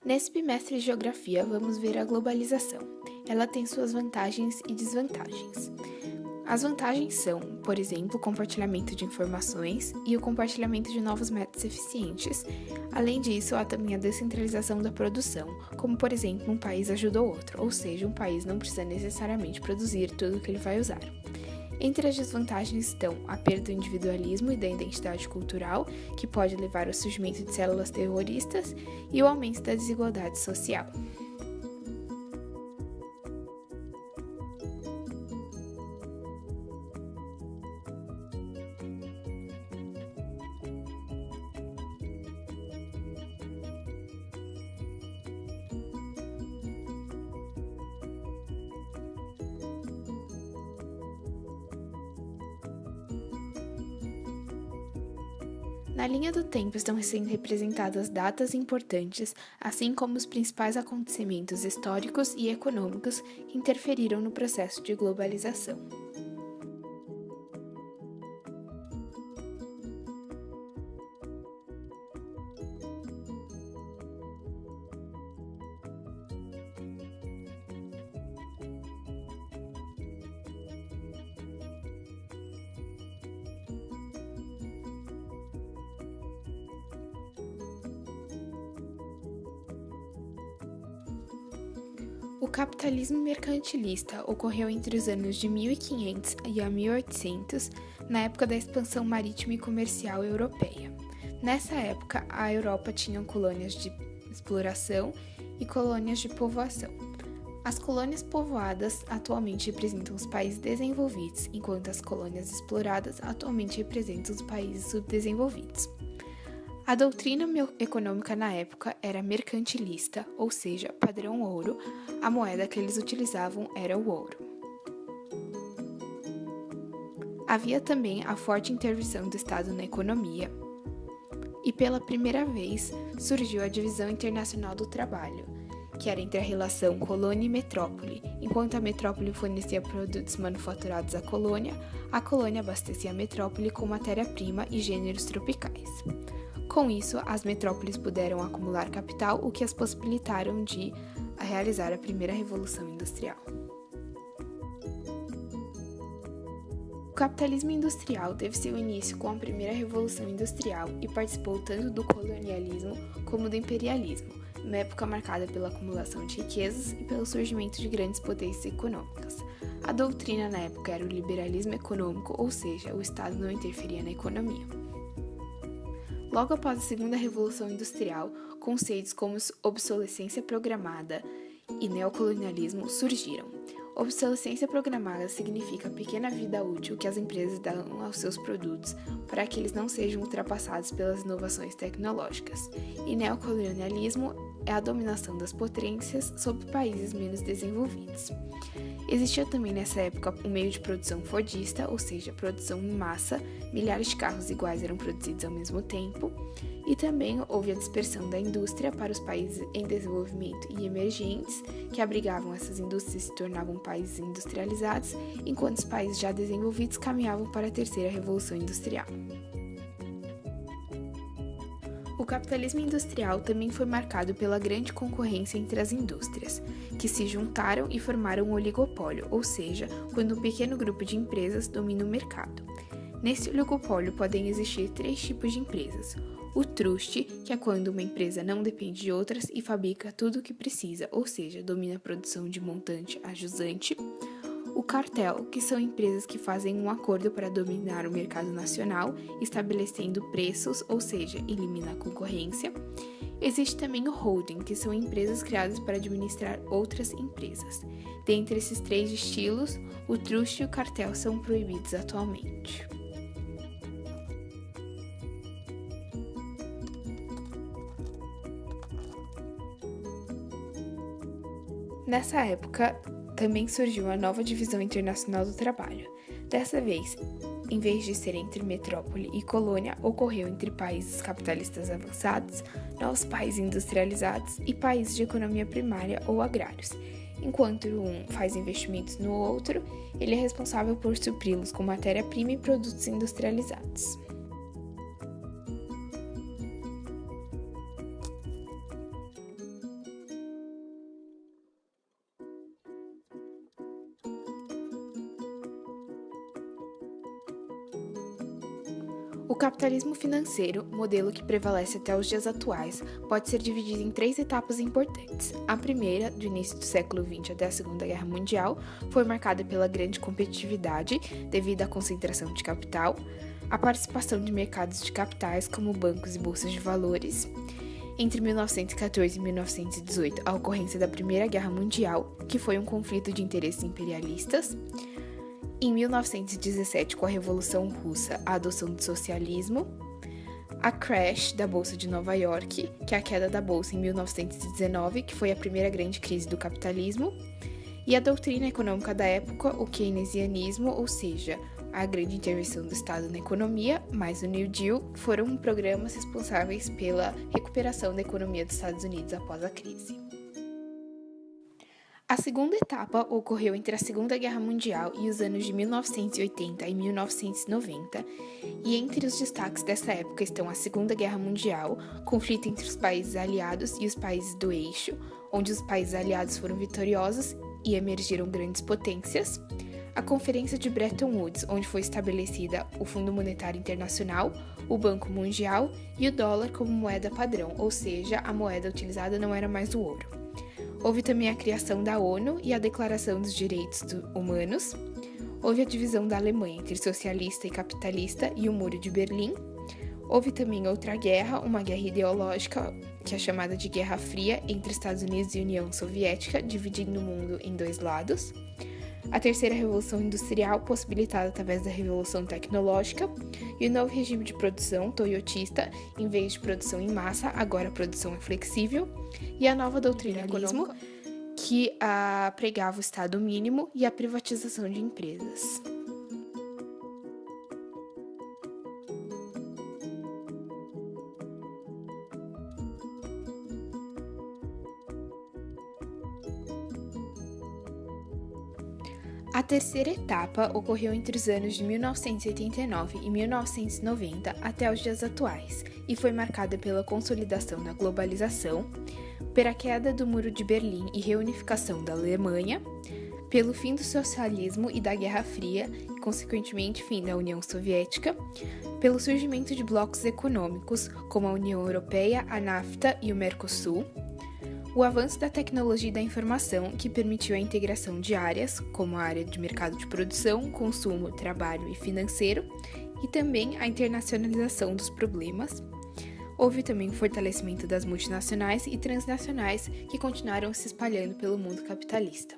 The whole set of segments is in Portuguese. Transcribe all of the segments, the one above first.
Nesse bimestre de Geografia, vamos ver a globalização. Ela tem suas vantagens e desvantagens. As vantagens são, por exemplo, o compartilhamento de informações e o compartilhamento de novos métodos eficientes. Além disso, há também a descentralização da produção, como, por exemplo, um país ajuda o outro, ou seja, um país não precisa necessariamente produzir tudo o que ele vai usar. Entre as desvantagens estão a perda do individualismo e da identidade cultural, que pode levar ao surgimento de células terroristas, e o aumento da desigualdade social. Na linha do tempo estão sendo representadas datas importantes, assim como os principais acontecimentos históricos e econômicos que interferiram no processo de globalização. O capitalismo mercantilista ocorreu entre os anos de 1500 e 1800, na época da expansão marítima e comercial europeia. Nessa época, a Europa tinha colônias de exploração e colônias de povoação. As colônias povoadas atualmente representam os países desenvolvidos, enquanto as colônias exploradas atualmente representam os países subdesenvolvidos. A doutrina econômica na época era mercantilista, ou seja, padrão ouro, a moeda que eles utilizavam era o ouro. Havia também a forte intervenção do Estado na economia, e pela primeira vez surgiu a divisão internacional do trabalho, que era entre a relação colônia e metrópole. Enquanto a metrópole fornecia produtos manufaturados à colônia, a colônia abastecia a metrópole com matéria-prima e gêneros tropicais. Com isso, as metrópoles puderam acumular capital, o que as possibilitaram de realizar a primeira revolução industrial. O capitalismo industrial teve seu início com a primeira revolução industrial e participou tanto do colonialismo como do imperialismo, uma época marcada pela acumulação de riquezas e pelo surgimento de grandes potências econômicas. A doutrina na época era o liberalismo econômico, ou seja, o Estado não interferia na economia. Logo após a Segunda Revolução Industrial, conceitos como obsolescência programada e neocolonialismo surgiram. Obsolescência programada significa a pequena vida útil que as empresas dão aos seus produtos para que eles não sejam ultrapassados pelas inovações tecnológicas. E neocolonialismo é a dominação das potências sobre países menos desenvolvidos. Existia também nessa época um meio de produção fordista, ou seja, produção em massa, milhares de carros iguais eram produzidos ao mesmo tempo, e também houve a dispersão da indústria para os países em desenvolvimento e emergentes, que abrigavam essas indústrias e se tornavam países industrializados, enquanto os países já desenvolvidos caminhavam para a terceira revolução industrial. O capitalismo industrial também foi marcado pela grande concorrência entre as indústrias, que se juntaram e formaram um oligopólio, ou seja, quando um pequeno grupo de empresas domina o mercado. Nesse oligopólio podem existir 3 tipos de empresas. O truste, que é quando uma empresa não depende de outras e fabrica tudo o que precisa, ou seja, domina a produção de montante a jusante. O cartel, que são empresas que fazem um acordo para dominar o mercado nacional, estabelecendo preços, ou seja, elimina a concorrência. Existe também o holding, que são empresas criadas para administrar outras empresas. Dentre esses 3 estilos, o truste e o cartel são proibidos atualmente. Nessa época, também surgiu a nova divisão internacional do trabalho. Dessa vez, em vez de ser entre metrópole e colônia, ocorreu entre países capitalistas avançados, novos países industrializados e países de economia primária ou agrários. Enquanto um faz investimentos no outro, ele é responsável por supri-los com matéria-prima e produtos industrializados. O capitalismo financeiro, modelo que prevalece até os dias atuais, pode ser dividido em 3 etapas importantes. A primeira, do início do século XX até a Segunda Guerra Mundial, foi marcada pela grande competitividade devido à concentração de capital, a participação de mercados de capitais como bancos e bolsas de valores. Entre 1914 e 1918, a ocorrência da Primeira Guerra Mundial, que foi um conflito de interesses imperialistas. Em 1917, com a Revolução Russa, a adoção do socialismo, a crash da Bolsa de Nova York, que é a queda da Bolsa em 1919, que foi a primeira grande crise do capitalismo, e a doutrina econômica da época, o keynesianismo, ou seja, a grande intervenção do Estado na economia, mais o New Deal, foram programas responsáveis pela recuperação da economia dos Estados Unidos após a crise. A segunda etapa ocorreu entre a Segunda Guerra Mundial e os anos de 1980 e 1990, e entre os destaques dessa época estão a Segunda Guerra Mundial, conflito entre os países aliados e os países do eixo, onde os países aliados foram vitoriosos e emergiram grandes potências, a Conferência de Bretton Woods, onde foi estabelecida o Fundo Monetário Internacional, o Banco Mundial e o dólar como moeda padrão, ou seja, a moeda utilizada não era mais o ouro. Houve também a criação da ONU e a Declaração dos Direitos Humanos. Houve a divisão da Alemanha entre socialista e capitalista e o Muro de Berlim. Houve também outra guerra, uma guerra ideológica, que é chamada de Guerra Fria, entre Estados Unidos e União Soviética, dividindo o mundo em 2 lados. A terceira Revolução Industrial, possibilitada através da Revolução Tecnológica, e o novo regime de produção toyotista, em vez de produção em massa, agora a produção é flexível, e a nova doutrina econômica, que pregava o Estado mínimo e a privatização de empresas. A terceira etapa ocorreu entre os anos de 1989 e 1990 até os dias atuais e foi marcada pela consolidação da globalização, pela queda do Muro de Berlim e reunificação da Alemanha, pelo fim do socialismo e da Guerra Fria e, consequentemente, fim da União Soviética, pelo surgimento de blocos econômicos como a União Europeia, a NAFTA e o Mercosul, o avanço da tecnologia e da informação, que permitiu a integração de áreas, como a área de mercado de produção, consumo, trabalho e financeiro, e também a internacionalização dos problemas. Houve também o fortalecimento das multinacionais e transnacionais, que continuaram se espalhando pelo mundo capitalista.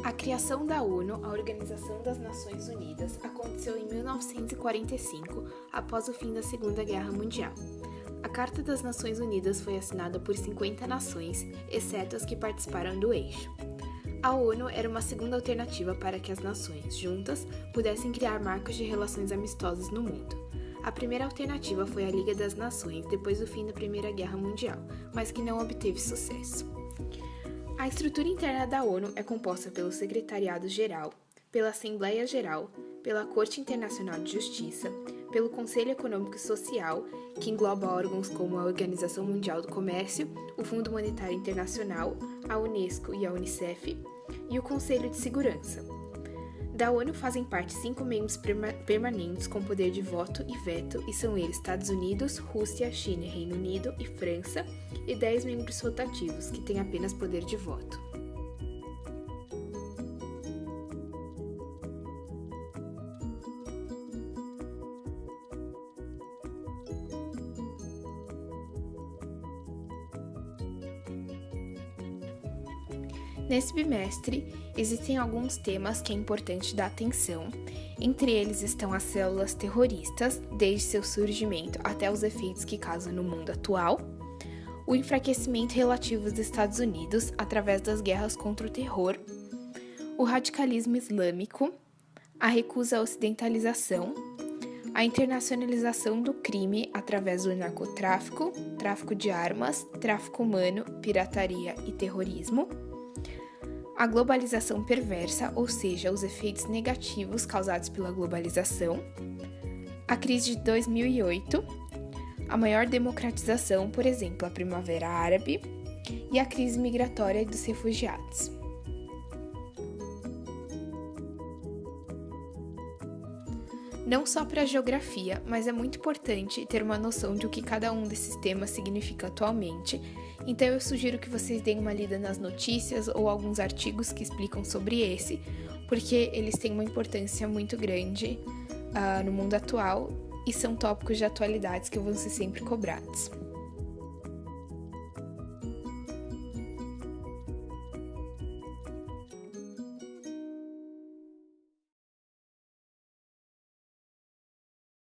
A criação da ONU, a Organização das Nações Unidas, aconteceu em 1945, após o fim da Segunda Guerra Mundial. A Carta das Nações Unidas foi assinada por 50 nações, exceto as que participaram do eixo. A ONU era uma segunda alternativa para que as nações, juntas, pudessem criar marcos de relações amistosas no mundo. A primeira alternativa foi a Liga das Nações, depois do fim da Primeira Guerra Mundial, mas que não obteve sucesso. A estrutura interna da ONU é composta pelo Secretariado-Geral, pela Assembleia Geral, pela Corte Internacional de Justiça, pelo Conselho Econômico e Social, que engloba órgãos como a Organização Mundial do Comércio, o Fundo Monetário Internacional, a Unesco e a Unicef, e o Conselho de Segurança. Da ONU fazem parte 5 membros permanentes com poder de voto e veto, e são eles Estados Unidos, Rússia, China, Reino Unido e França, e 10 membros rotativos, que têm apenas poder de voto. Nesse bimestre, existem alguns temas que é importante dar atenção. Entre eles estão as células terroristas, desde seu surgimento até os efeitos que causam no mundo atual, o enfraquecimento relativo dos Estados Unidos através das guerras contra o terror, o radicalismo islâmico, a recusa à ocidentalização, a internacionalização do crime através do narcotráfico, tráfico de armas, tráfico humano, pirataria e terrorismo, a globalização perversa, ou seja, os efeitos negativos causados pela globalização, a crise de 2008, a maior democratização, por exemplo, a Primavera Árabe, e a crise migratória dos refugiados. Não só para a geografia, mas é muito importante ter uma noção de o que cada um desses temas significa atualmente. Então eu sugiro que vocês deem uma lida nas notícias ou alguns artigos que explicam sobre esse, porque eles têm uma importância muito grande no mundo atual e são tópicos de atualidades que vão ser sempre cobrados.